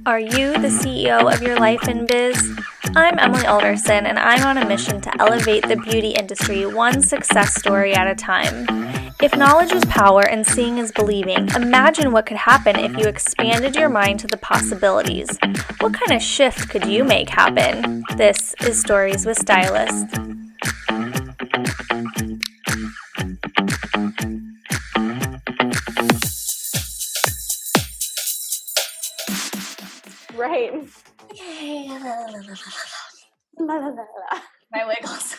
Are you the CEO of your life in biz? I'm Emily Alderson, and I'm on a mission to elevate the beauty industry one success story at a time. If knowledge is power and seeing is believing, imagine what could happen if you expanded your mind to the possibilities. What kind of shift could you make happen? This is Stories with Stylists. Right. My wiggles.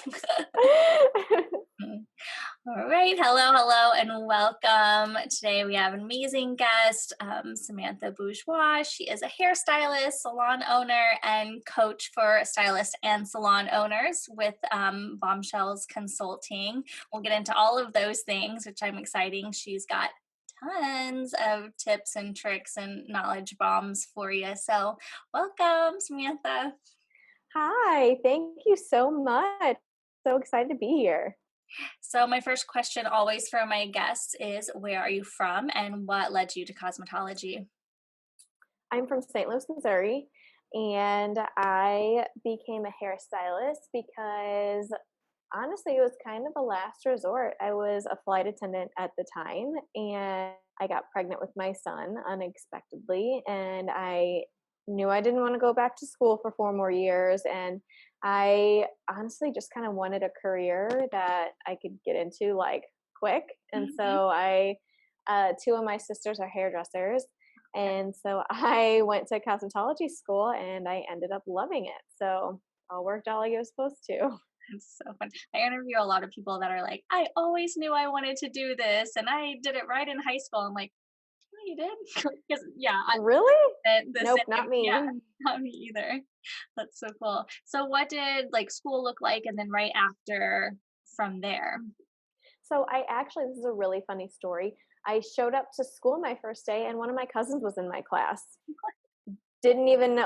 All right. Hello, and welcome. Today we have an amazing guest, Samantha Bourgeois. She is a hairstylist, salon owner, and coach for stylists and salon owners with Bombshells Consulting. We'll get into all of those things, which I'm exciting. She's got tons of tips and tricks and knowledge bombs for you. So welcome, Samantha. Hi, thank you so much. So excited to be here. So my first question always for my guests is, where are you from and what led you to cosmetology? I'm from St. Louis, Missouri, and I became a hairstylist because honestly, it was kind of a last resort. I was a flight attendant at the time, and I got pregnant with my son unexpectedly, and I knew I didn't want to go back to school for 4 more years, and I honestly just kind of wanted a career that I could get into like quick. And so two of my sisters are hairdressers, and so I went to cosmetology school, and I ended up loving it. So all worked out like it was supposed to. It's so fun. I interview a lot of people that are like, I always knew I wanted to do this and I did it right in high school. I'm like, no, you did? Because Really? the Nope, same. not me. Yeah, not me either. That's so cool. So what did like school look like and then right after from there? So this is a really funny story. I showed up to school my first day and one of my cousins was in my class. Didn't even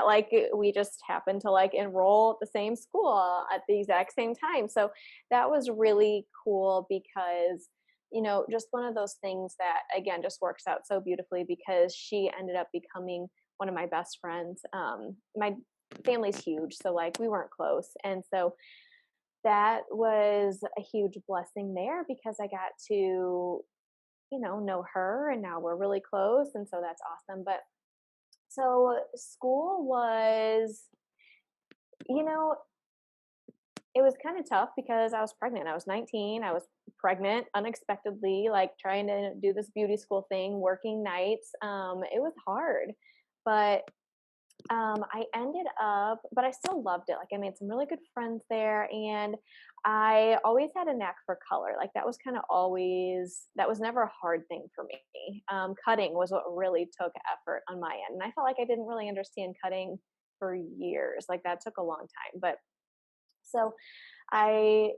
we just happened to enroll at the same school at the exact same time. So that was really cool because just one of those things that again just works out so beautifully because she ended up becoming one of my best friends. My family's huge, so we weren't close. And so that was a huge blessing there because I got to, know her and now we're really close. And so that's awesome. But so school was, you know, it was kind of tough because I was pregnant. I was 19. I was pregnant unexpectedly, trying to do this beauty school thing, working nights. It was hard, but I ended up, but I still loved it. I made some really good friends there, and I always had a knack for color. That was that was never a hard thing for me. Cutting was what really took effort on my end. And I felt like I didn't really understand cutting for years. That took a long time. But so I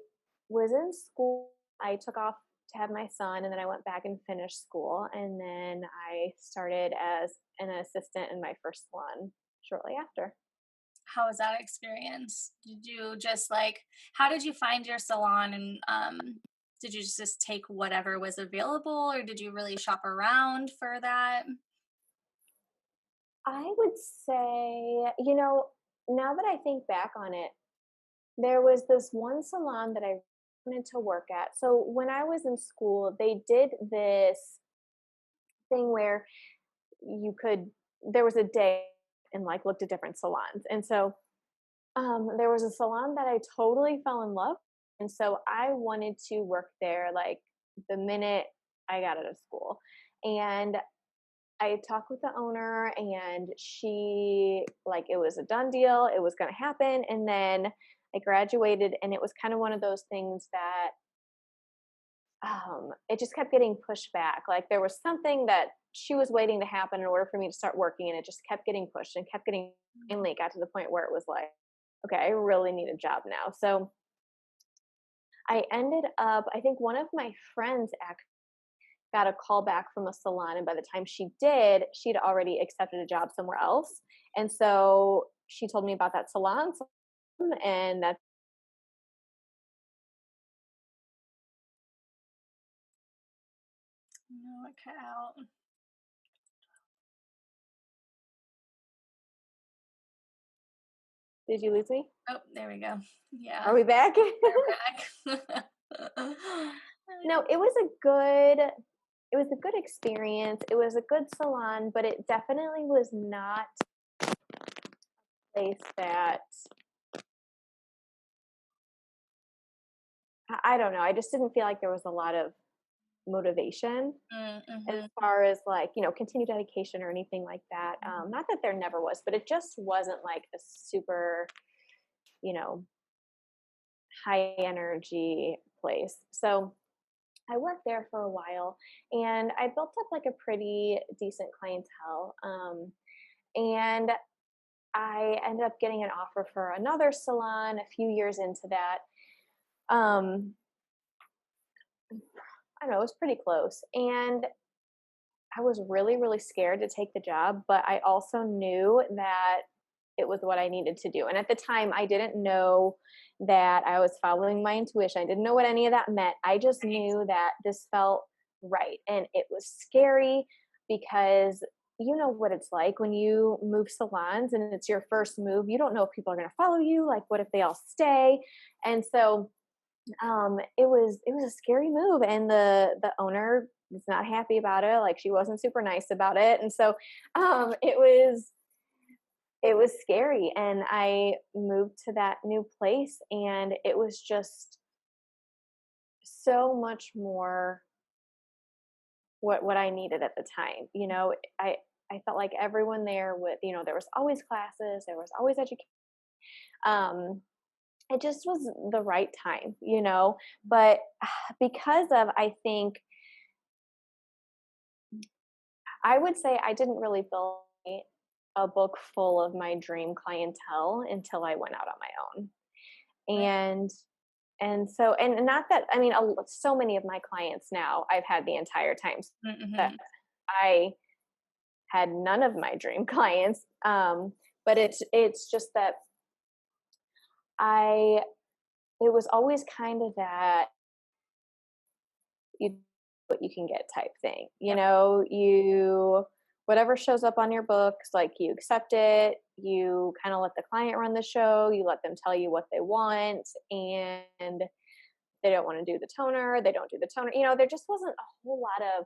was in school. I took off to have my son, and then I went back and finished school. And then I started as an assistant in my first salon shortly after. How was that experience? Did you just how did you find your salon and did you just take whatever was available or did you really shop around for that? I would say, now that I think back on it, there was this one salon that I wanted to work at. So when I was in school, they did this thing where there was a day and looked at different salons. And so there was a salon that I totally fell in love. And so I wanted to work there the minute I got out of school. And I talked with the owner and she it was a done deal. It was going to happen. And then I graduated and it was kind of one of those things that it just kept getting pushed back. There was something that she was waiting to happen in order for me to start working, and it just kept getting pushed and kept getting. Finally, got to the point where it was okay, I really need a job now. So I ended up. I think one of my friends actually got a call back from a salon, and by the time she did, she'd already accepted a job somewhere else. And so she told me about that salon, and that's No, it cut out. Did you lose me? Oh, there we go. Are Yeah, we back? we're back. No, it was a good experience. It was a good salon, but it definitely was not a place that I don't know. I just didn't feel like there was a lot of motivation as Mm-hmm. far as like, continued dedication or anything like that. Not that there never was, but it just wasn't like a super, you know, high energy place. So I worked there for a while and I built up like a pretty decent clientele. And I ended up getting an offer for another salon a few years into that. Um, I don't know, it was pretty close. And I was really, really scared to take the job, but I also knew that it was what I needed to do. And at the time, I didn't know that I was following my intuition. I didn't know what any of that meant. I just knew that this felt right. And it was scary because you know what it's like when you move salons and it's your first move. You don't know if people are going to follow you. Like, what if they all stay? And so it was a scary move, and the owner was not happy about it. Like, she wasn't super nice about it, and so it was scary. And I moved to that new place, and it was just so much more what I needed at the time. I felt like everyone there with there was always classes, there was always education. Um, it just was the right time. But because of, I think, I would say I didn't really build a book full of my dream clientele until I went out on my own. Right. And so, and not that, I mean, so many of my clients now I've had the entire time that Mm-hmm. I had none of my dream clients. But it's just that I it was always kind of that you what you can get type thing. Yep. You whatever shows up on your books, like, you accept it, you kind of let the client run the show, you let them tell you what they want, and they don't want to do the toner, they don't do the toner. There just wasn't a whole lot of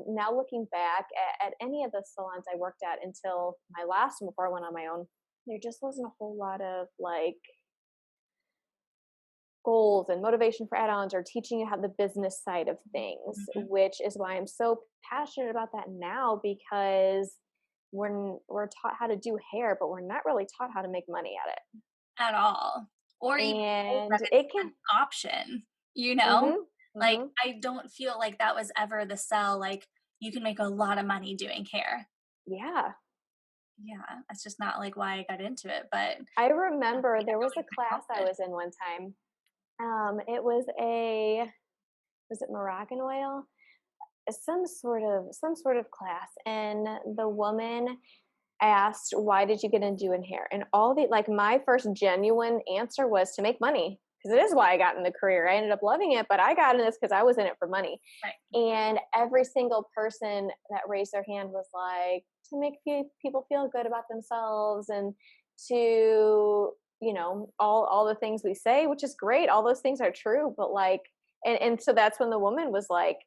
now looking back at any of the salons I worked at until my last one before I went on my own, there just wasn't a whole lot of like goals and motivation for add-ons or teaching you how the business side of things, Mhm. which is why I'm so passionate about that now, because we're taught how to do hair, but we're not really taught how to make money at it. At all. Or even told And that it's it can an option, you know? mhm, Like, mhm. I don't feel like that was ever the sell, like, you can make a lot of money doing hair. Yeah. Yeah, that's just not, like, why I got into it, but I I remember think there I was a always class I could. was in one time. It was it Moroccan oil? Some sort of class, and the woman asked, "Why did you get into doing hair?" And my first genuine answer was to make money, because it is why I got in the career. I ended up loving it, but I got in this because I was in it for money. Right. And every single person that raised their hand was like, to make people feel good about themselves, and to all the things we say, which is great. All those things are true, but like, and so that's when the woman was like,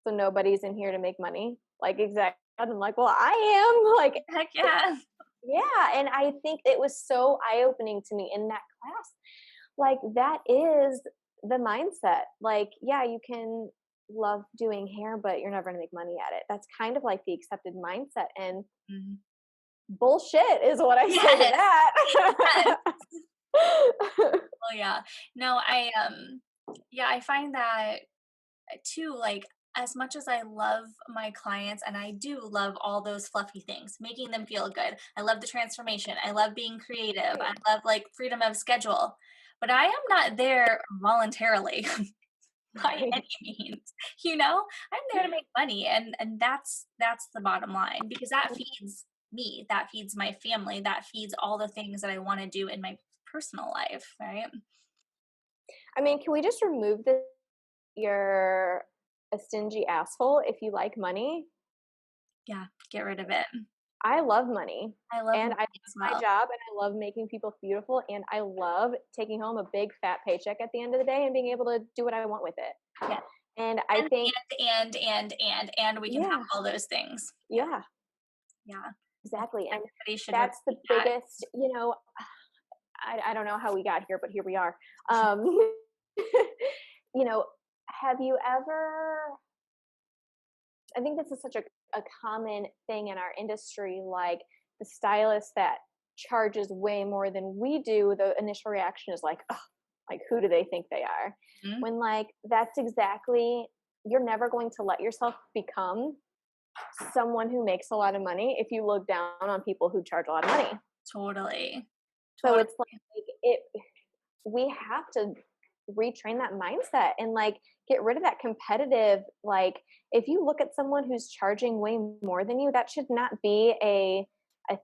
"So nobody's in here to make money?" Like, exactly. And I'm like, "Well, I am." Like, Heck yeah. yeah. And I think it was so eye opening to me in that class. Like, that is the mindset. Like, yeah, you can love doing hair, but you're never going to make money at it. That's kind of like the accepted mindset. And Mhm. bullshit is what I say to Yes, yes. that. Oh, yeah. No, yeah, I find that too, like, as much as I love my clients and I do love all those fluffy things, making them feel good. I love the transformation. I love being creative. I Right. love like freedom of schedule. But I am not there voluntarily by any Right. means. You know, I'm there to make money, and that's the bottom line, because that feeds me, that feeds my family, that feeds all the things that I want to do in my personal life, right? I mean, can we just remove your a stingy asshole if you like money. Yeah, get rid of it. I love money, I love and money I love as my well. job, and I love making people beautiful, and I love taking home a big fat paycheck at the end of the day and being able to do what I want with it. Yeah. And I And think, and we can have yeah, all those things. Yeah. yeah, Yeah. I think exactly. And everybody should that's the repeat that. biggest, I don't know how we got here, but here we are. Um, have you ever, I think this is such a common thing in our industry, like the stylist that charges way more than we do, the initial reaction is like, oh, like who do they think they are? Mhm. When like that's exactly, you're never going to let yourself become someone who makes a lot of money if you look down on people who charge a lot of money. Totally. So Totally. it's like it we have to retrain that mindset and like get rid of that competitive, like if you look at someone who's charging way more than you, that should not be a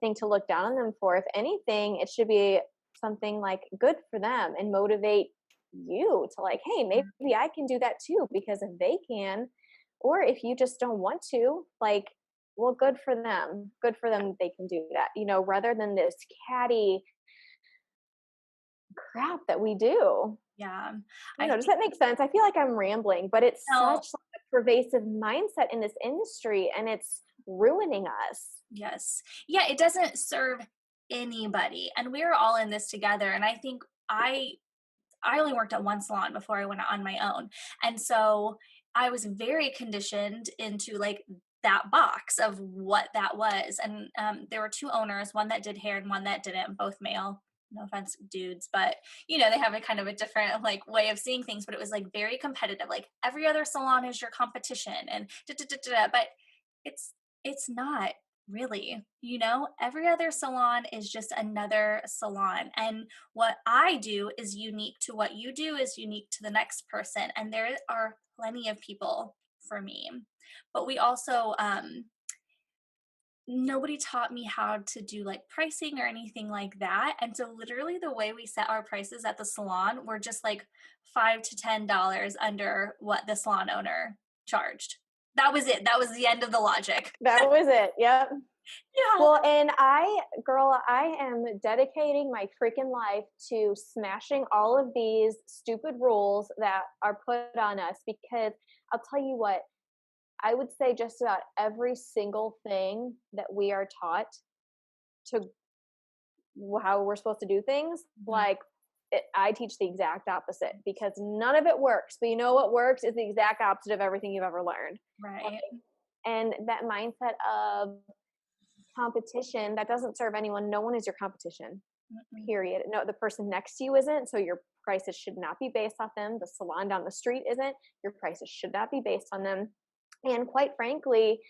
thing to look down on them for. If anything, it should be something like good for them and motivate you to like, hey, maybe I can do that too, because if they can, or if you just don't want to, like, well, good for them, good for them, they can do that, rather than this catty crap that we do. Yeah. I I know, does think that make sense? I feel like I'm rambling, but it's no, such like a pervasive mindset in this industry and it's ruining us. yes. Yeah, it doesn't serve anybody. And we're all in this together. And I think I only worked at one salon before I went on my own. And so I was very conditioned into like that box of what that was. And there were two owners, one that did hair and one that didn't, both male. No offense, dudes, but they have a kind of a different like way of seeing things. But it was like very competitive. Like every other salon is your competition, and da, da, da, da, da. But it's it's not really. Every other salon is just another salon, and what I do is unique to what you do is unique to the next person. And there are plenty of people for me. But we also, nobody taught me how to do like pricing or anything like that. And so, literally, the way we set our prices at the salon were just like $5 to $10 under what the salon owner charged. That was it. That was the end of the logic. That was it. Yep. Yeah. Well, and I am dedicating my freaking life to smashing all of these stupid rules that are put on us, because I'll tell you what, I would say just about every single thing that we are taught to how we're supposed to do things, Mhm. like I teach the exact opposite, because none of it works. But you know what works is the exact opposite of everything you've ever learned. Right. And that mindset of competition, that doesn't serve anyone. No one is your competition, Mm-mm. period. No, the person next to you isn't. So your prices should not be based off them. The salon down the street isn't. Your prices should not be based on them. And quite frankly,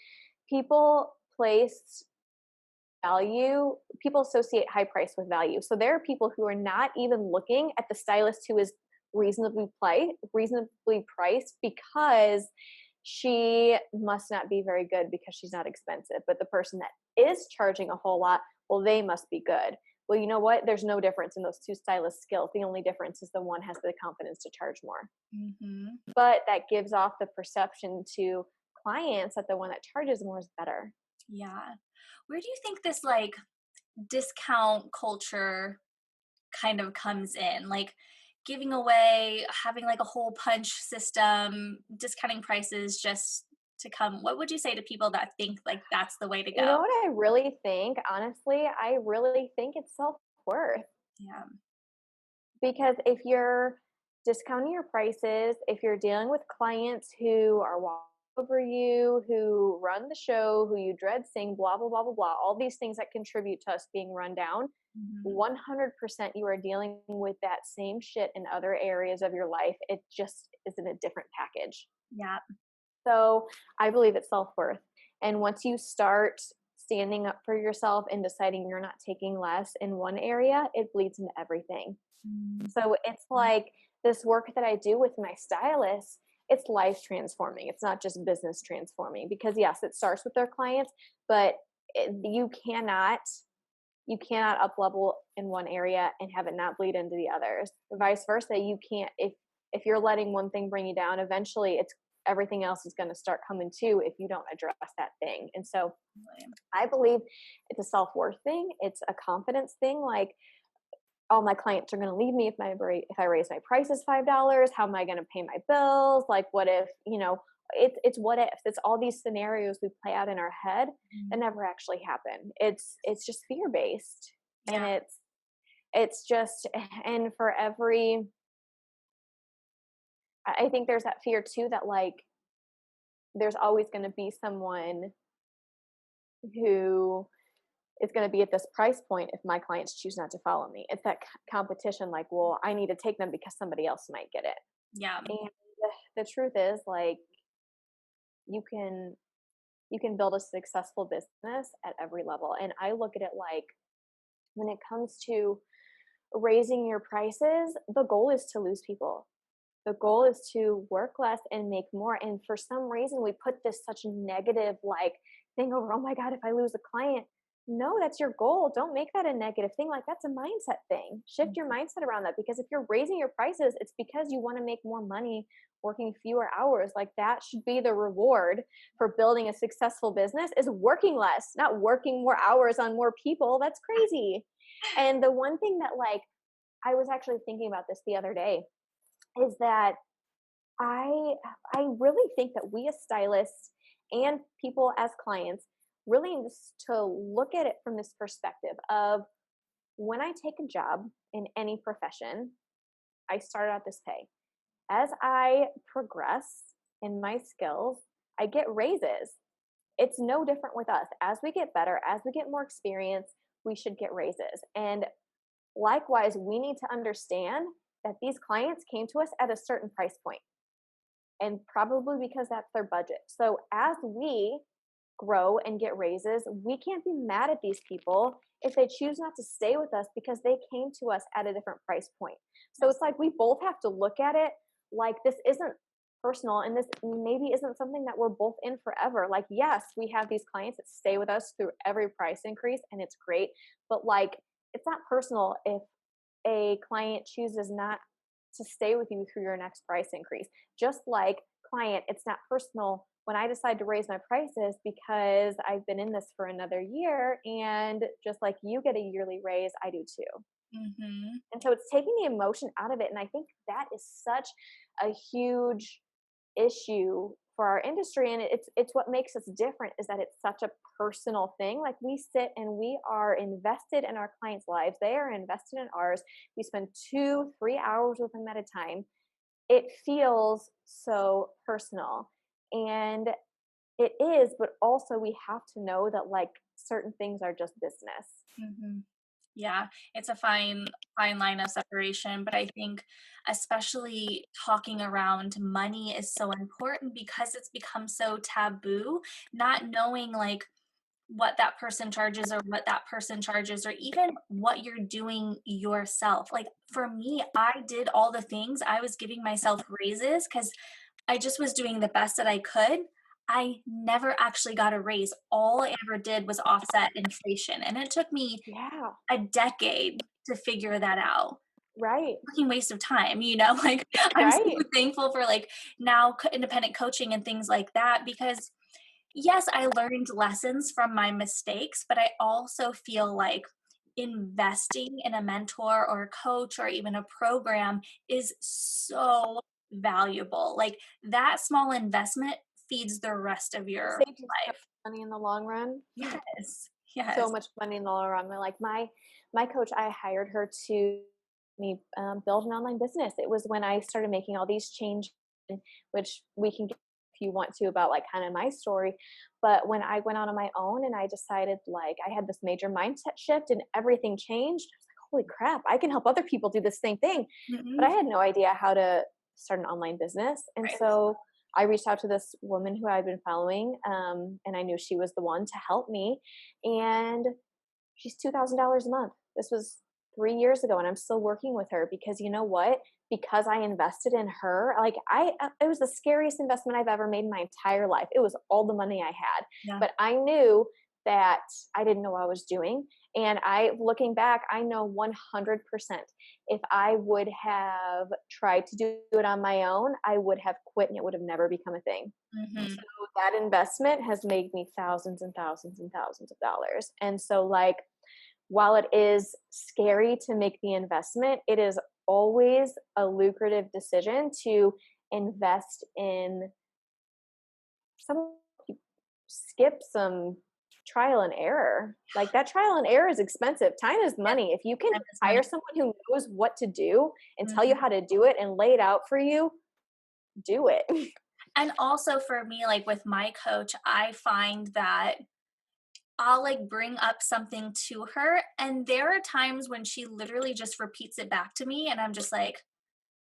people place value, people associate high price with value. So there are people who are not even looking at the stylist who is reasonably priced, because she must not be very good because she's not expensive. But the person that is charging a whole lot, well, they must be good. Well, you know what? There's no difference in those two stylist skills. The only difference is the one has the confidence to charge more. Mhm. But that gives off the perception to clients that the one that charges more is better. Yeah. Where do you think this like discount culture kind of comes in? Like giving away, having like a whole punch system, discounting prices just to come. What would you say to people that think like that's the way to You know go? what I really think? Honestly, I really think it's self worth. Yeah. Because if you're discounting your prices, if you're dealing with clients who are walking over you, who run the show, who you dread seeing, blah, blah, blah, blah, blah, all these things that contribute to us being run down, Mhm. 100% you are dealing with that same shit in other areas of your life. It just is in a different package. Yeah. So I believe it's self worth. And once you start standing up for yourself and deciding you're not taking less in one area, it bleeds into everything. Mhm. So it's like this work that I do with my stylists, it's life transforming. It's not just business transforming, because yes, it starts with their clients, but you cannot up level in one area and have it not bleed into the others. Vice versa, you can't, if you're letting one thing bring you down, eventually everything else is going to start coming too if you don't address that thing. And so I believe it's a self-worth thing. It's a confidence thing. Like, all my clients are going to leave me if I raise my prices $5. How am I going to pay my bills? Like, what if, it's what if. It's all these scenarios we play out in our head that never actually happen. It's just fear based, and Yeah. it's just, and for every, I think there's that fear too that like there's always going to be someone who is going to be at this price point if my clients choose not to follow me. It's that competition, like, well, I need to take them because somebody else might get it. Yeah. And the truth is, like, you can build a successful business at every level. And I look at it like, when it comes to raising your prices, the goal is to lose people. The goal is to work less and make more. And for some reason, we put this such negative like thing over, oh my God, if I lose a client. No, that's your goal. Don't make that a negative thing. Like, that's a mindset thing. Shift your mindset around that, because if you're raising your prices, it's because you want to make more money working fewer hours. Like, that should be the reward for building a successful business, is working less, not working more hours on more people. That's crazy. And the one thing that, like, I was actually thinking about this the other day is that I I really think that we as stylists and people as clients really need to look at it from this perspective of, when I take a job in any profession, I start out this pay. As I progress in my skills, I get raises. It's no different with us. As we get better, as we get more experience, we should get raises. And likewise, we need to understand that these clients came to us at a certain price point, and probably because that's their budget. So as we grow and get raises, we can't be mad at these people if they choose not to stay with us because they came to us at a different price point. So it's like we both have to look at it like, this isn't personal, and this maybe isn't something that we're both in forever. Like, yes, we have these clients that stay with us through every price increase, and it's great, but like, it's not personal if a client chooses not to stay with you through your next price increase. Just like, client, it's not personal when I decide to raise my prices because I've been in this for another year, and just like you get a yearly raise, I do too. Mm-hmm. And so it's taking the emotion out of it. And I think that is such a huge issue for our industry. And it's what makes us different, is that it's such a personal thing. Like, we sit and we are invested in our clients' lives. They are invested in ours. We spend 2-3 hours with them at a time. It feels so personal. And it is, but also we have to know that, like, certain things are just business. Mm-hmm. Yeah, it's a fine line of separation, but I think especially talking around money is so important because it's become so taboo, not knowing like what that person charges or what that person charges or even what you're doing yourself. Like for me, I did all the things. I was giving myself raises cuz I just was doing the best that I could. I never actually got a raise. All I ever did was offset inflation, and it took me Yeah, a decade to figure that out. right, Fucking waste of time, like, I'm so right. thankful for, like, now independent coaching and things like that because, yes, I learned lessons from my mistakes, but I also feel like investing in a mentor or a coach or even a program is so valuable. Like, that small investment feeds the rest of your Saves you so life. much money in the long run. Yes. So Yes. much money in the long run. Like, my coach, I hired her to me build an online business. It was when I started making all these changes, which we can get if you want to, about like kind of my story. But when I went out on my own and I decided, like, I had this major mindset shift and everything changed, I was like, holy crap, I can help other people do the same thing. But I Mhm. had no idea how to start an online business. And Right. so I reached out to this woman who I'd been following, and I knew she was the one to help me. And she's $2,000 a month. This was 3 years ago, and I'm still working with her because, you know what? Because I invested in her, like, it was the scariest investment I've ever made in my entire life. It was all the money I had, Yeah. but I knew that I didn't know I was doing. And looking back, I know 100% if I would have tried to do it on my own, I would have quit and it would have never become a thing. Mhm. So that investment has made me thousands and thousands and thousands of dollars. And so, like, while it is scary to make the investment, it is always a lucrative decision to invest in some, skip some trial and error. Like, that trial and error is expensive. Time is Yes, money. If you can time is hire money. someone who knows what to do and tell you Mhm. how to do it and lay it out for you, do it. And also for me, like with my coach, I find that I'll like bring up something to her, and there are times when she literally just repeats it back to me, and I'm just like,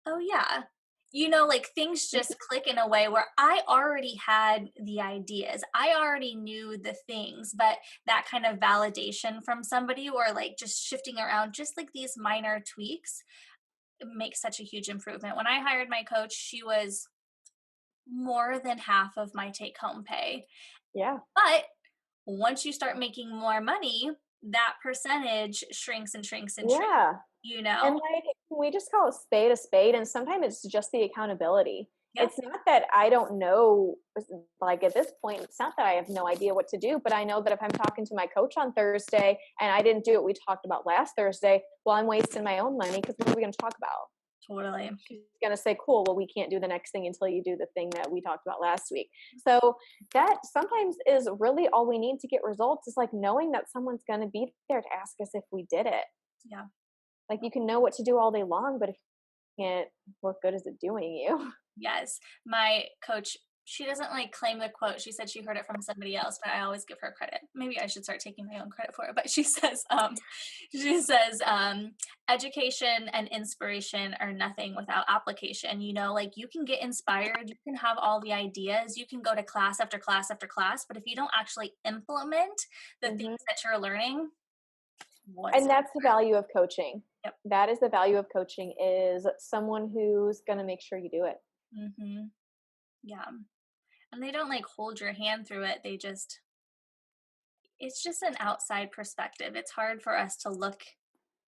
oh, yeah. Like things just click in a way where I already had the ideas. I already knew the things, but that kind of validation from somebody or like just shifting around, just like these minor tweaks makes such a huge improvement. When I hired my coach, she was more than half of my take home pay. Yeah. But once you start making more money, that percentage shrinks and shrinks and shrinks, Yeah. you And, know? like, we just call a spade, and sometimes it's just the accountability. Yep. It's not that I don't know, like, at this point, it's not that I have no idea what to do, but I know that if I'm talking to my coach on Thursday and I didn't do what we talked about last Thursday, well, I'm wasting my own money because what are we gonna talk about? Totally. She's gonna say, "Cool, well, we can't do the next thing until you do the thing that we talked about last week." So, that sometimes is really all we need to get results, is, like, knowing that someone's gonna be there to ask us if we did it. Yeah. Like, you can know what to do all day long, but if you can't, what good is it doing you? Yes. My coach, she doesn't like claim the quote. She said she heard it from somebody else, but I always give her credit. Maybe I should start taking my own credit for it. But she says, education and inspiration are nothing without application. Like you can get inspired, you can have all the ideas, you can go to class after class after class, but if you don't actually implement the things Mhm. that you're learning, what's And it? that's the value of coaching. Yep. That is the value of coaching, is someone who's gonna make sure you do it. Mm-hmm. Yeah. And they don't like hold your hand through it. It's just an outside perspective. It's hard for us to look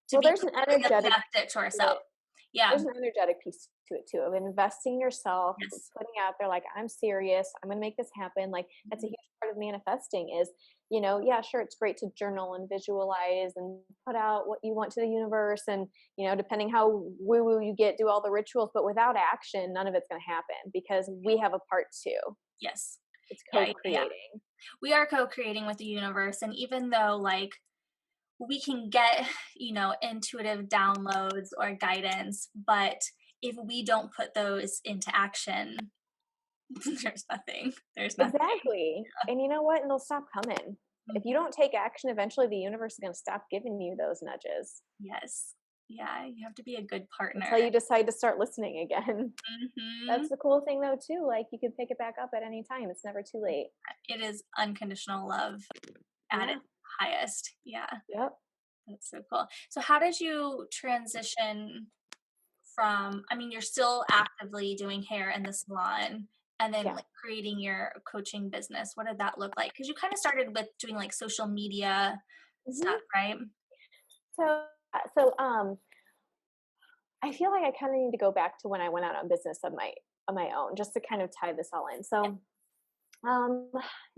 to Well, be there's an completely energetic objective to to ourselves. it. Yeah. There's an energetic piece to it too, of investing yourself, Yes. putting out there, like, I'm serious, I'm gonna make this happen. Like, that's a Mhm. huge part of manifesting is, yeah, sure, it's great to journal and visualize and put out what you want to the universe and, depending how woo woo you get, do all the rituals, but without action, none of it's gonna happen because we have a part too. Yes. It's Yeah, yeah, yeah. co-creating. We are co-creating with the universe, and even though like we can get, intuitive downloads or guidance, but if we don't put those into action, there's nothing. There's nothing. Exactly. Yeah. And you know what? And they'll stop coming. If you Mhm. don't take action, eventually the universe is gonna stop giving you those nudges Yes. Yeah, you have to be a good partner. until you decide to start listening again. Mhm. That's the cool thing though too, like, you can pick it back up at any time, it's never too late. It is unconditional love at Yeah, its highest. Yeah, yep, that's so cool. So how did you transition from, I mean, you're still actively doing hair in the salon and then yeah. like creating your coaching business. What did that look like? Because you kind of started with doing like social media stuff, Mhm. right? So, I feel like I kinda need to go back to when I went out on business of my own, just to kind of tie this all in. Yep. So, um,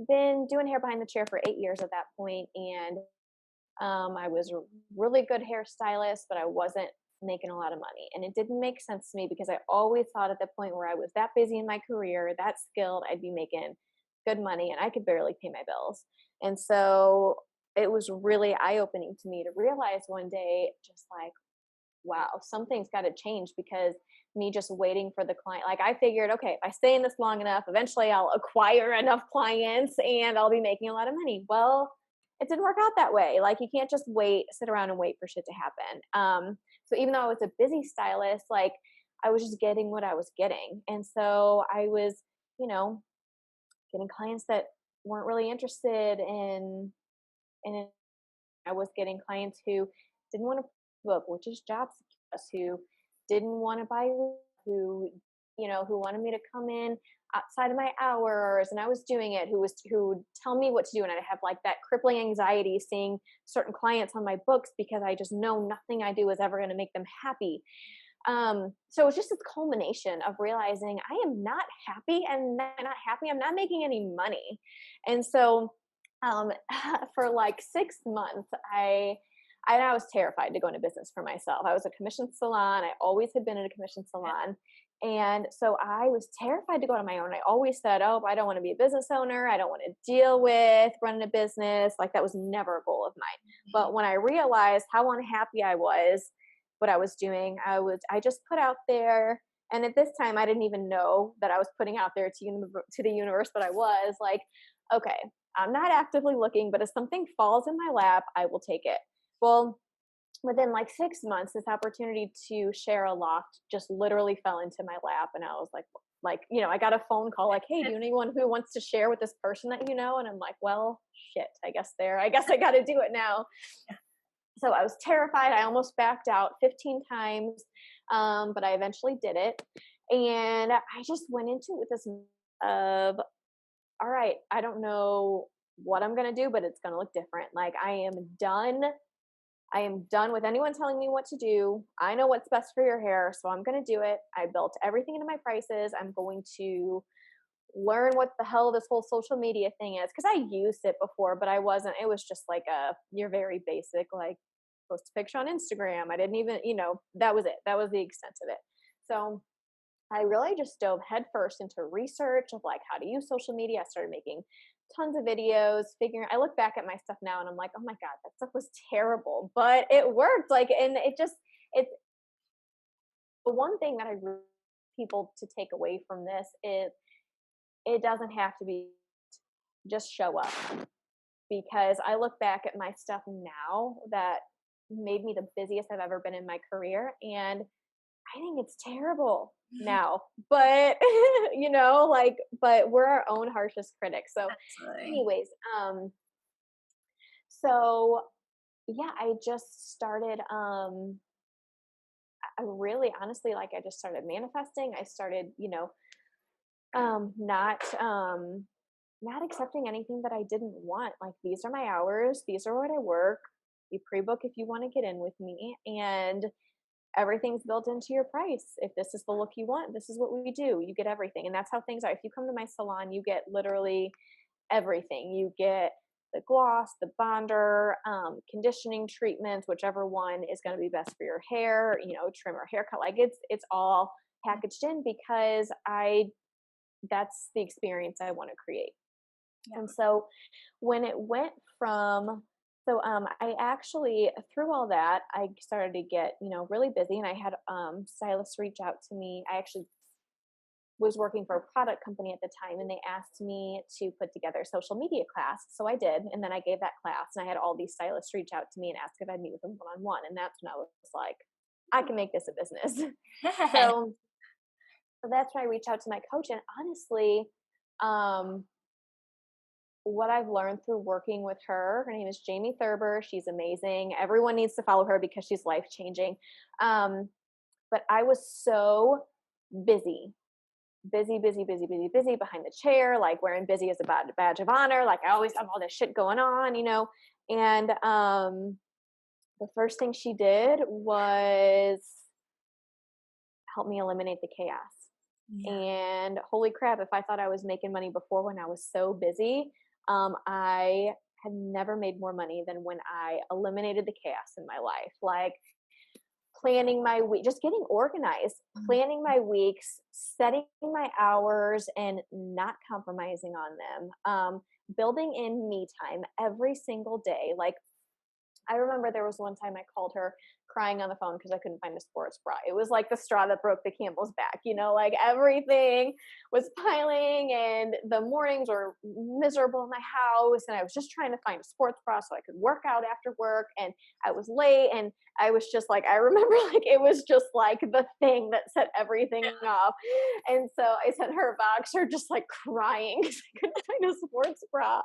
been doing hair behind the chair for 8 years at that point, and I was a really good hairstylist, but I wasn't making a lot of money. And it didn't make sense to me because I always thought at the point where I was that busy in my career, that skilled, I'd be making good money and I could barely pay my bills. And so it was really eye opening to me to realize one day, just like, wow, something's got to change because me just waiting for the client, like I figured, okay, if I stay in this long enough, eventually I'll acquire enough clients and I'll be making a lot of money. Well, it didn't work out that way. Like, you can't just sit around and wait for shit to happen. So even though I was a busy stylist, like, I was just getting what I was getting. And so I was, you know, getting clients that weren't really interested in I was getting clients who didn't want to book, which is job secure, who didn't want to buy, who who wanted me to come in outside of my hours and I was doing it, who would tell me what to do. And I have like that crippling anxiety seeing certain clients on my books because I just know nothing I do is ever going to make them happy. So it's just this culmination of realizing I am not happy and not happy. I'm not making any money. And so um, for like 6 months, I was terrified to go into business for myself. I was a commissioned salon. I always had been in a commissioned salon. And so I was terrified to go on my own. I always said, oh, I don't want to be a business owner. I don't want to deal with running a business. Like that was never a goal of mine. But when I realized how unhappy I was, what I was doing, I just put out there. And at this time, I didn't even know that I was putting out there to the universe, but I was like, okay, I'm not actively looking, but if something falls in my lap, I will take it. Well, within like 6 months, this opportunity to share a loft just literally fell into my lap. And I was I got a phone call like, hey, do you know anyone who wants to share with this person that you know? And I'm like, well, shit, I guess I got to do it now. So I was terrified. I almost backed out 15 times, but I eventually did it. And I just went into it with this of, all right, I don't know what I'm going to do, but it's going to look different. Like I am done. I am done with anyone telling me what to do. I know what's best for your hair, so I'm going to do it. I built everything into my prices. I'm going to learn what the hell this whole social media thing is because I used it before, but I wasn't. It was just like your very basic, like post a picture on Instagram. I didn't even, that was it. That was the extent of it. So I really just dove headfirst into research of like how to use social media. I started making tons of videos, I look back at my stuff now and I'm like, oh my God, that stuff was terrible, but it worked. Like, and it's the one thing that I really want people to take away from this is it doesn't have to be just show up, because I look back at my stuff now that made me the busiest I've ever been in my career. And I think it's terrible now, but but we're our own harshest critics. So Absolutely. anyways, so yeah, I just started, I really honestly, like I just started manifesting. I started, um, not, um, not accepting anything that I didn't want. Like, these are my hours. These are what I work. You pre-book if you want to get in with me, and everything's built into your price. If this is the look you want, this is what we do. You get everything. And that's how things are. If you come to my salon, you get literally everything. You get the gloss, the bonder, conditioning treatments, whichever one is going to be best for your hair, trim or haircut. Like it's all packaged in because that's the experience I want to create. Yeah. And so when it went from, I actually, through all that, I started to get, really busy, and I had stylists reach out to me. I actually was working for a product company at the time, and they asked me to put together a social media class. So I did. And then I gave that class, and I had all these stylists reach out to me and ask if I'd meet with them one on one. And that's when I was like, I can make this a business. so, so that's when I reached out to my coach. And honestly, um, what I've learned through working with her name is Jamie Thurber. She's amazing. Everyone needs to follow her because she's life changing. But I was so busy, busy behind the chair, like wearing busy as a badge of honor. Like I always have all this shit going on, And the first thing she did was help me eliminate the chaos. Yeah. And holy crap, if I thought I was making money before when I was so busy, I had never made more money than when I eliminated the chaos in my life. Like planning my week, just getting organized, planning my weeks, setting my hours and not compromising on them, building in me time every single day. Like I remember there was one time I called her crying on the phone because I couldn't find a sports bra. It was like the straw that broke the camel's back, like everything was piling and the mornings were miserable in my house. And I was just trying to find a sports bra so I could work out after work. And I was late, and I was just like, I remember like it was just like the thing that set everything off. And so I sent her a boxer just like crying because I couldn't find a sports bra.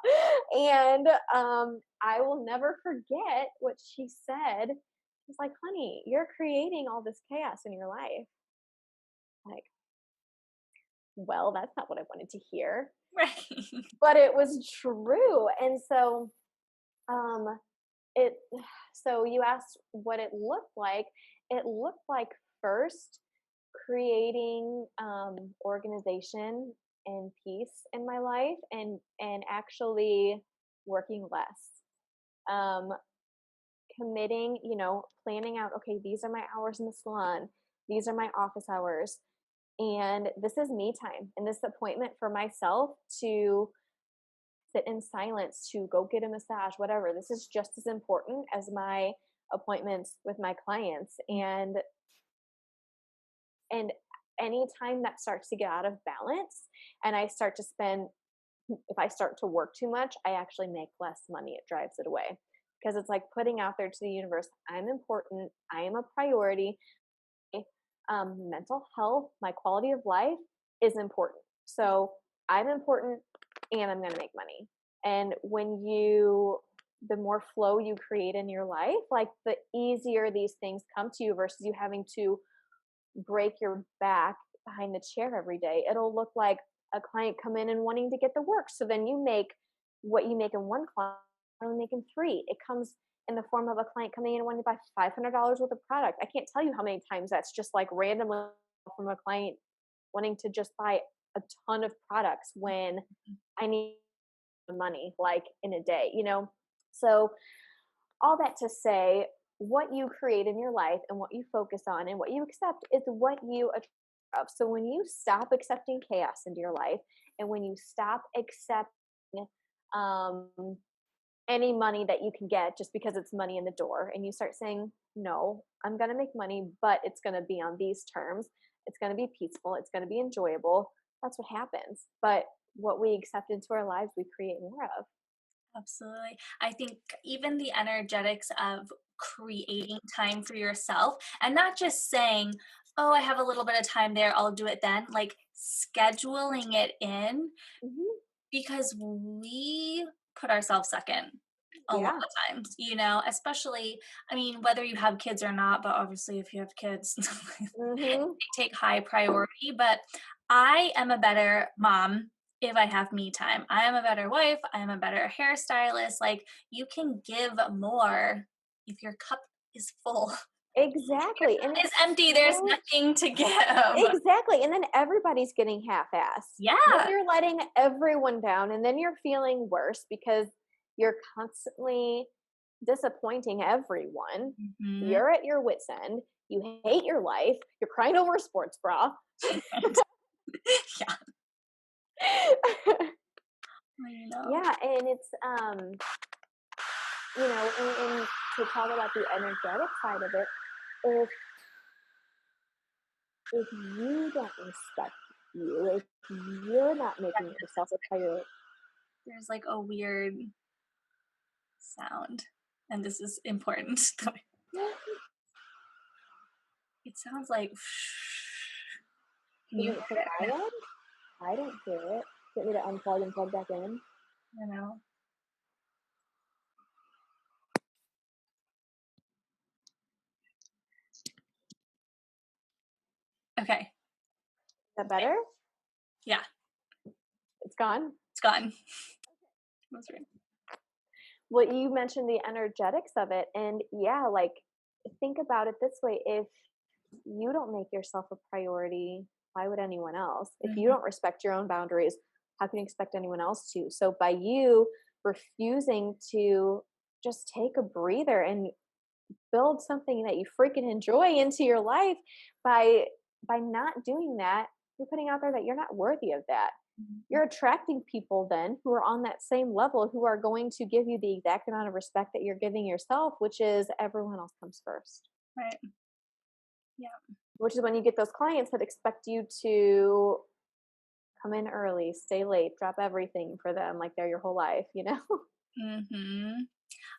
And I will never forget what she said. She's like, honey, you're creating all this chaos in your life. Like, well, that's not what I wanted to hear. Right. But it was true. And so, um, it, so you asked what it looked like. It looked like first creating organization and peace in my life, and actually working less. Um, committing, planning out, okay, these are my hours in the salon, these are my office hours, and this is me time and this appointment for myself to sit in silence, to go get a massage, whatever. This is just as important as my appointments with my clients. And anytime that starts to get out of balance and I start to spend, if I start to work too much, I actually make less money. It drives it away because it's like putting out there to the universe, I'm important, I am a priority. Mental health, my quality of life is important. So I'm important and I'm going to make money. And the more flow you create in your life, like the easier these things come to you versus you having to break your back behind the chair every day. It'll look like a client come in and wanting to get the work. So then you make what you make in one client, only making three. It comes in the form of a client coming in and wanting to buy $500 worth of product. I can't tell you how many times that's just like randomly from a client wanting to just buy a ton of products when I need money like in a day. So all that to say, what you create in your life and what you focus on and what you accept is what you attract of. So when you stop accepting chaos into your life and when you stop accepting um, any money that you can get just because it's money in the door and you start saying, no, I'm going to make money, but it's going to be on these terms. It's going to be peaceful. It's going to be enjoyable. That's what happens. But what we accept into our lives, we create more of. Absolutely. I think even the energetics of creating time for yourself and not just saying, oh, I have a little bit of time there, I'll do it then, like scheduling it in Hmm. because we put ourselves second a lot Yeah. of times, especially, I mean, whether you have kids or not, but obviously if you have kids, Hmm. they take high priority. But I am a better mom if I have me time. I am a better wife. I am a better hairstylist. Like, you can give more if your cup is full. Exactly. And If it's it's empty, there's so nothing to give. exactly. And then everybody's getting half-assed. Then Yeah. you're letting everyone down and then you're feeling worse because you're constantly disappointing everyone. Mhm. You're at your wit's end. You hate your life. You're crying over a sports bra. Yeah, I know. Yeah, and it's and to talk about the energetic side of it, if you don't respect you, if you're not making yourself a priority. There's like a weird sound, and this is important. It sounds like can Is you it from hear my it? end? I don't hear it. Get me to unplug and plug back in. You know? Okay. Is that better? Yeah, It's gone. it's gone. That's right. Well, you mentioned the energetics of it, and yeah, like think about it this way: if you don't make yourself a priority, why would anyone else? If you Mhm. don't respect your own boundaries, how can you expect anyone else to? So by you refusing to just take a breather and build something that you freaking enjoy into your life, by not doing that, you're putting out there that you're not worthy of that. Mhm. You're attracting people then who are on that same level, who are going to give you the exact amount of respect that you're giving yourself, which is everyone else comes first. Right. Yeah. Which is when you get those clients that expect you to come in early, stay late, drop everything for them like they're your whole life? Mhm.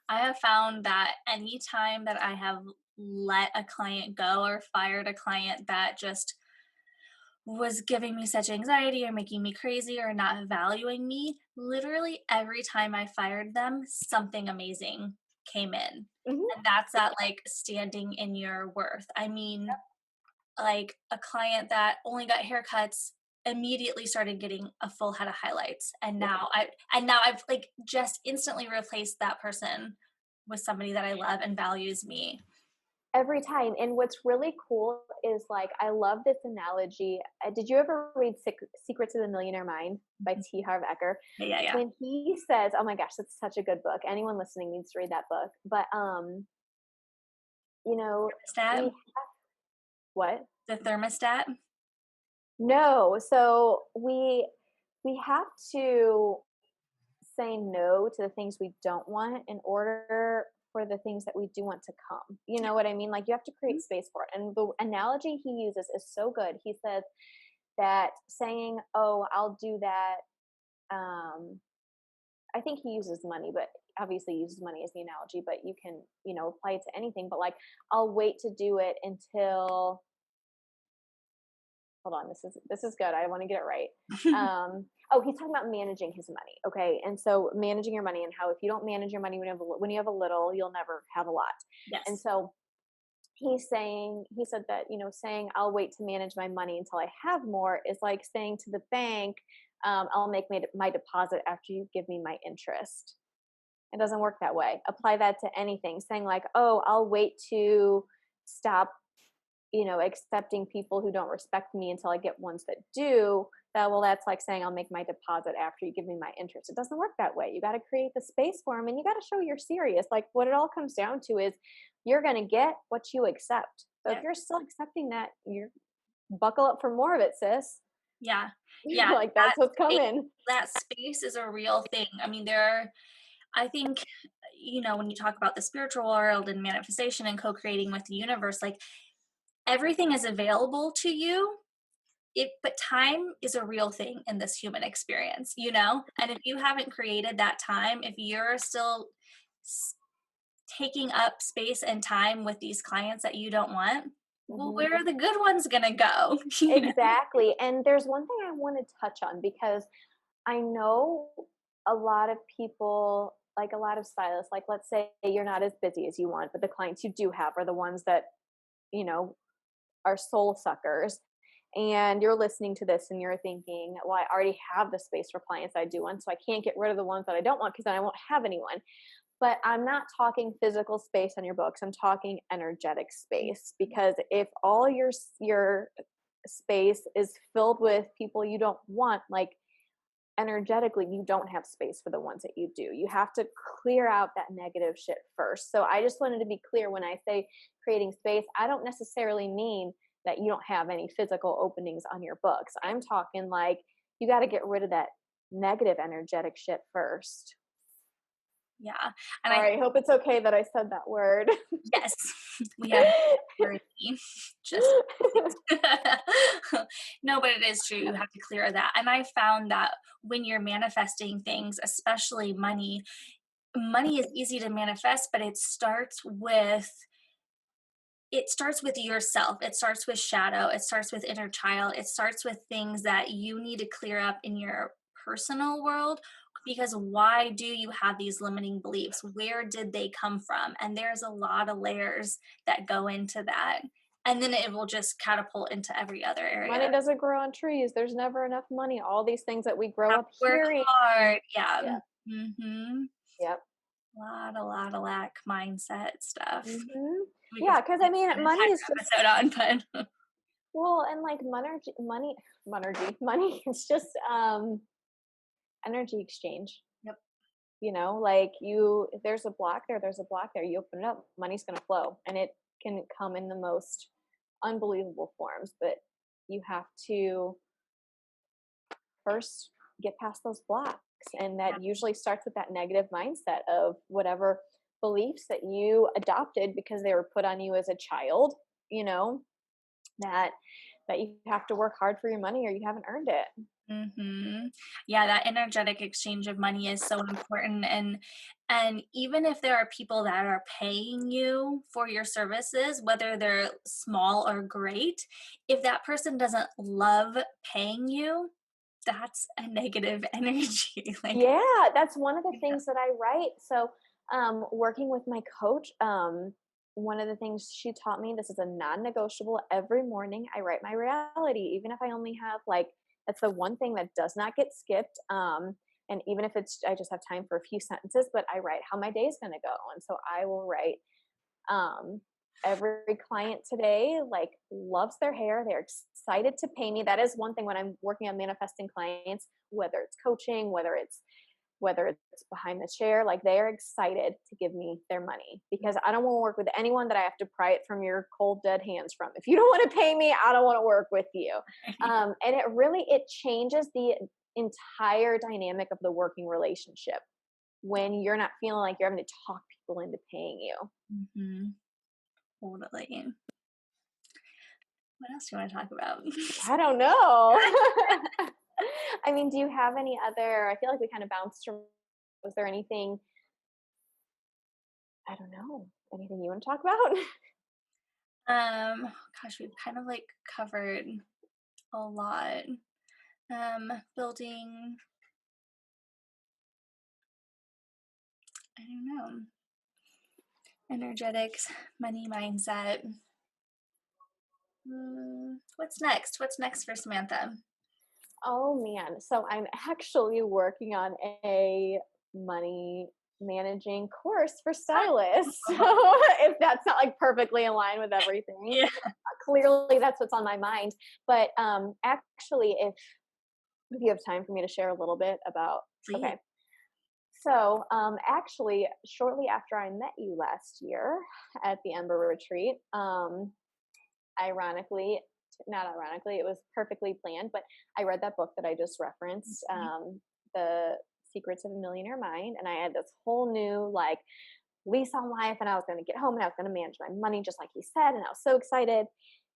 I have found that anytime that I have let a client go or fired a client that just was giving me such anxiety or making me crazy or not valuing me, literally every time I fired them, something amazing came in. Hmm. And that's that like standing in your worth. I mean, like a client that only got haircuts immediately started getting a full head of highlights. And now I've like just instantly replaced that person with somebody that I love and values me. Every time. And what's really cool is like, I love this analogy. Did you ever read Secrets of the Millionaire Mind by Mhm. T. Harv Eker? Yeah, yeah, yeah. When he says, oh my gosh, that's such a good book. Anyone listening needs to read that book. But, you know, Thermostat. we, what? The thermostat. No. So we have to say no to the things we don't want in order for the things that we do want to come. You know what I mean? Like you have to create Mhm. space for it. And the analogy he uses is so good. He says that saying, "Oh, I'll do that." I think he uses money, but obviously he uses money as the analogy. But you can, apply it to anything. But like, I'll wait to do it until. Hold on, this is good. I want to get it right. Oh, he's talking about managing his money. Okay, and so managing your money and how if you don't manage your money when you have a little, you'll never have a lot. And Yes. so he said that saying I'll wait to manage my money until I have more is like saying to the bank, I'll make my deposit after you give me my interest. It doesn't work that way. Apply that to anything. Saying like, oh, I'll wait to stop accepting people who don't respect me until I get ones that do. That's like saying I'll make my deposit after you give me my interest. It doesn't work that way. You got to create the space for them, and you got to show you're serious. Like what it all comes down to is you're going to get what you accept. So if Yeah. you're still accepting that, you're buckle up for more of it, sis. Yeah. Yeah. Like that's what's Space, coming. that space is a real thing. I mean, I think, when you talk about the spiritual world and manifestation and co-creating with the universe, like everything is available to you. But time is a real thing in this human experience. And if you haven't created that time, if you're still s- taking up space and time with these clients that you don't want, well, Hmm. where are the good ones gonna go? Exactly. And there's one thing I want to touch on because I know a lot of people, like a lot of stylists, like let's say you're not as busy as you want, but the clients you do have are the ones that, you know, are soul suckers. And you're listening to this and you're thinking, well, I already have the space for clients I do want, so I can't get rid of the ones that I don't want because then I won't have anyone. But I'm not talking physical space on your books. I'm talking energetic space because if all your space is filled with people you don't want, like energetically you don't have space for the ones that you do. You have to clear out that negative shit first. So I just wanted to be clear when I say creating space, I don't necessarily mean that you don't have any physical openings on your books. I'm talking like you got to get rid of that negative energetic shit first. Yeah. And All I right, hope it's okay that I said that word. Yes, we have already just no, but it is true. You have to clear that. And I found that when you're manifesting things, especially money is easy to manifest, but it starts with yourself. It starts with shadow. It starts with inner child. It starts with things that you need to clear up in your personal world. Because why do you have these limiting beliefs? Where did they come from? And there's a lot of layers that go into that. And then it will just catapult into every other area. Money doesn't grow on trees. There's never enough money. All these things that we grow Have up to work hearing. hard. Yeah. Yeah. Mm-hmm. Yep. A lot of lack mindset stuff. Mhm. We could Yeah, because I probably mean, do an money entire is just episode on, but well, and like money is just energy exchange. yep. Like if there's a block there, there's a block there. You open it up, money's gonna flow, and it can come in the most unbelievable forms. But you have to first get past those blocks, and that usually starts with that negative mindset of whatever beliefs that you adopted because they were put on you as a child. You know that you have to work hard for your money or you haven't earned it. Yeah, that energetic exchange of money is so important. And even if there are people that are paying you for your services, whether they're small or great, if that person doesn't love paying you, that's a negative energy. Like, Yeah, that's one of the yeah. things that I write. So, working with my coach, one of the things she taught me, this is a non-negotiable. Every morning, I write my reality, even if I only have like That's the one thing that does not get skipped. And even if I just have time for a few sentences, but I write how my day is going to go. And so I will write, um, every client today like loves their hair. They're excited to pay me. That is one thing when I'm working on manifesting clients, whether it's coaching, whether it's behind the chair, like they are excited to give me their money because I don't want to work with anyone that I have to pry it from your cold dead hands from. If you don't want to pay me, I don't want to work with you. And it changes the entire dynamic of the working relationship when you're not feeling like you're having to talk people into paying you. Mm-hmm. Totally. What else do you want to talk about? I don't know. I mean, do you have any other, I feel like we kind of bounced from, was there anything, I don't know, anything you want to talk about? Gosh, we've kind of like covered a lot. Building, I don't know, energetics, money mindset. What's next? What's next for Samantha? Oh man. So I'm actually working on a money managing course for stylists. So if that's not like perfectly in line with everything, Yeah. clearly that's what's on my mind. But actually, if you have time for me to share a little bit about, Please. okay. So actually, shortly after I met you last year at the Ember Retreat, ironically, not ironically, it was perfectly planned, but I read that book that I just referenced, The Secrets of a Millionaire Mind. And I had this whole new like lease on life, and I was going to get home and I was going to manage my money just like you said. And I was so excited.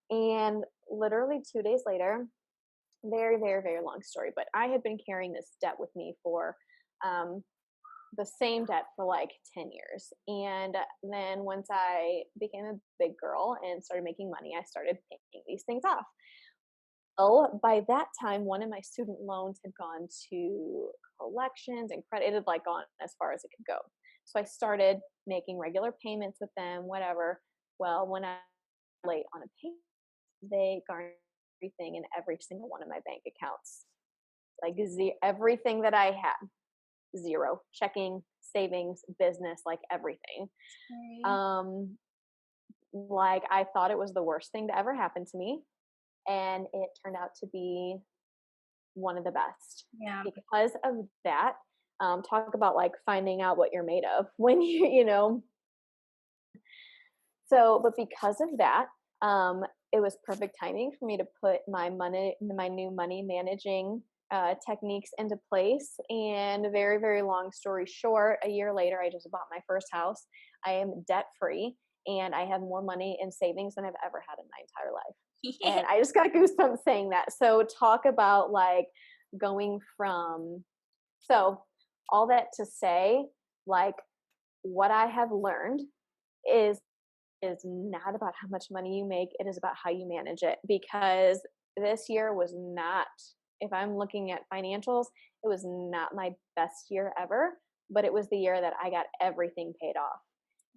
And literally 2 days later, very, very, very long story, but I had been carrying this debt with me for um, the same debt for like 10 years. And then once I became a big girl and started making money, I started paying these things off. Well, by that time, one of my student loans had gone to collections and credit. It had like gone as far as it could go. So I started making regular payments with them, whatever. Well, when I was late on a payment, they garnered everything in every single one of my bank accounts. Like everything that I had, zero, checking, savings, business, like everything. Sorry. Um, like I thought it was the worst thing to ever happen to me, and it turned out to be one of the best Yeah. because of that. Talk about like finding out what you're made of when you. So, but because of that, it was perfect timing for me to put my new money managing techniques into place. And very, very long story short, a year later, I just bought my first house. I am debt free and I have more money in savings than I've ever had in my entire life. Yeah. And I just got goosebumps saying that. So, talk about like going from, so all that to say, like, what I have learned is not about how much money you make. It is about how you manage it, because this year was not, if I'm looking at financials, it was not my best year ever, but it was the year that I got everything paid off.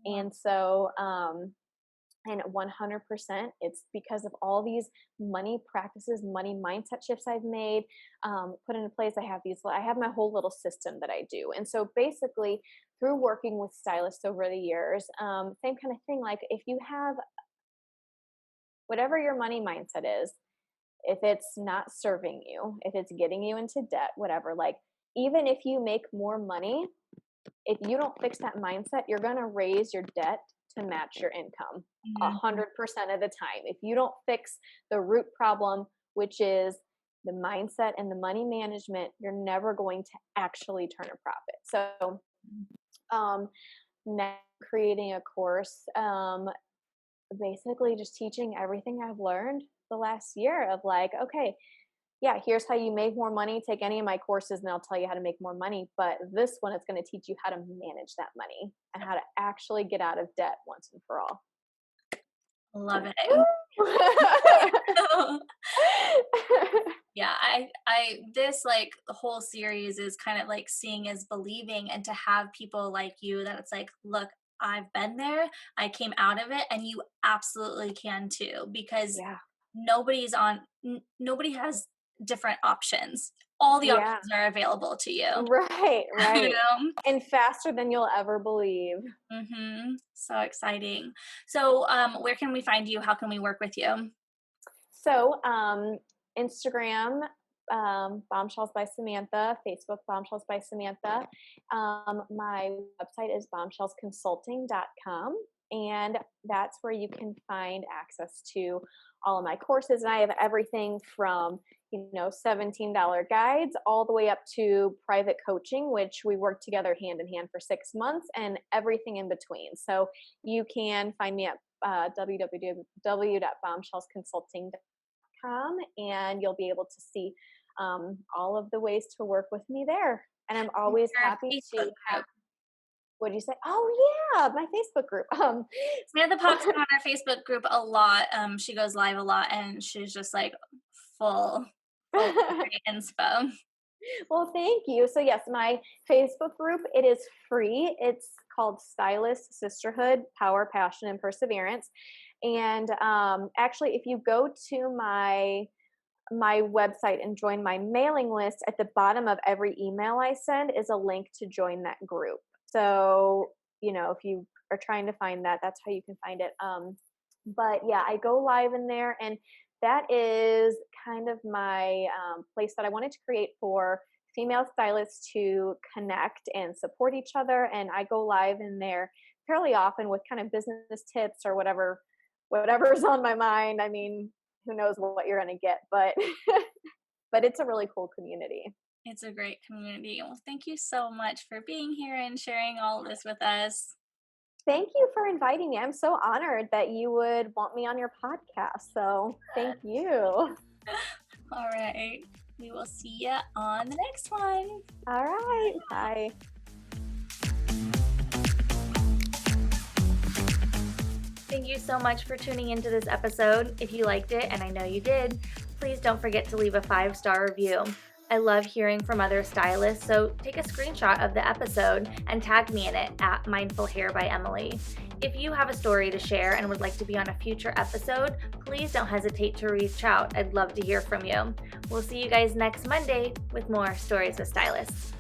Wow. And so, and 100%, it's because of all these money practices, money mindset shifts I've made, put into place. I have my whole little system that I do. And so basically, through working with stylists over the years, same kind of thing. Like if you have whatever your money mindset is, if it's not serving you, if it's getting you into debt, whatever, like even if you make more money, if you don't fix that mindset, you're going to raise your debt to match your income 100% of the time. If you don't fix the root problem, which is the mindset and the money management, you're never going to actually turn a profit. So, now creating a course, basically just teaching everything I've learned the last year of like, okay, yeah, here's how you make more money. Take any of my courses and I'll tell you how to make more money. But this one is going to teach you how to manage that money and how to actually get out of debt once and for all. Love it. Yeah, this like the whole series is kind of like seeing is believing, and to have people like you that it's like, look, I've been there, I came out of it, and you absolutely can too, because Yeah. nobody has different options. All the Yeah. options are available to you. Right, You right. know? And faster than you'll ever believe. So exciting. So, where can we find you? How can we work with you? So, Instagram, Bombshells by Samantha, Facebook, Bombshells by Samantha. My website is bombshellsconsulting.com, and that's where you can find access to all of my courses. And I have everything from, $17 guides all the way up to private coaching, which we work together hand in hand for 6 months, and everything in between. So you can find me at www.bombshellsconsulting.com, and you'll be able to see all of the ways to work with me there. And I'm always Your happy Facebook to have. group. What do you say? Oh yeah, my Facebook group. Samantha pops in on our Facebook group a lot. She goes live a lot, and she's just like full, full of great inspo. Well, thank you. So yes, my Facebook group, it is free. It's called Stylist Sisterhood, Power, Passion, and Perseverance. And actually, if you go to my website and join my mailing list, at the bottom of every email I send is a link to join that group. So, if you are trying to find that, that's how you can find it. But yeah, I go live in there, and that is kind of my place that I wanted to create for female stylists to connect and support each other. And I go live in there fairly often with kind of business tips or whatever's on my mind. I mean, who knows what you're going to get, but but it's a really cool community. It's a great community. Well, thank you so much for being here and sharing all this with us. Thank you for inviting me. I'm so honored that you would want me on your podcast. So thank you. All right. We will see you on the next one. All right. Bye. Thank you so much for tuning into this episode. If you liked it, and I know you did, please don't forget to leave a 5-star review. I love hearing from other stylists, so take a screenshot of the episode and tag me in it at Mindful Hair by Emily. If you have a story to share and would like to be on a future episode, please don't hesitate to reach out. I'd love to hear from you. We'll see you guys next Monday with more Stories with Stylists.